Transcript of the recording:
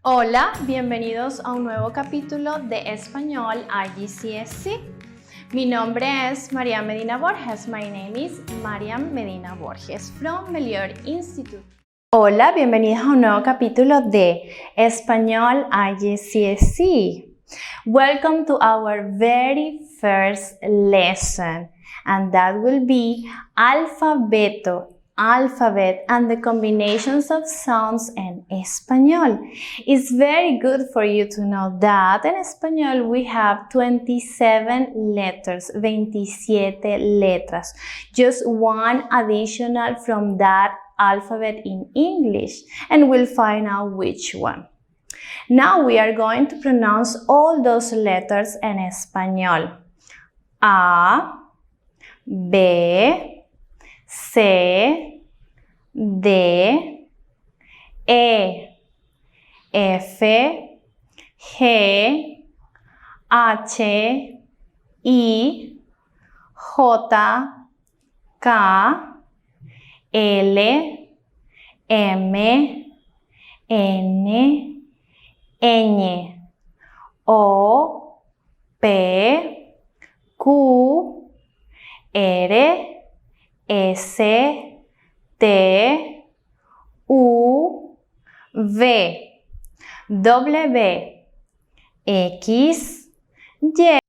Hola, bienvenidos a un nuevo capítulo de Español IGCSE. Mi nombre es María Medina Borges. My name is Mariam Medina Borges from Melhor Institute. Hola, bienvenidos a un nuevo capítulo de Español IGCSE. Welcome to our very first lesson, and that will be alphabet and the combinations of sounds in Español. It's very good for you to know that in Español we have 27 letters, 27 letras, just one additional from that alphabet in English, and we'll find out which one. Now we are going to pronounce all those letters in Español. A, B, C, D, E, F, G, H, I, J, K, L, M, N, Ñ, O, P, Q, R, S, T, U, V, W, X, Y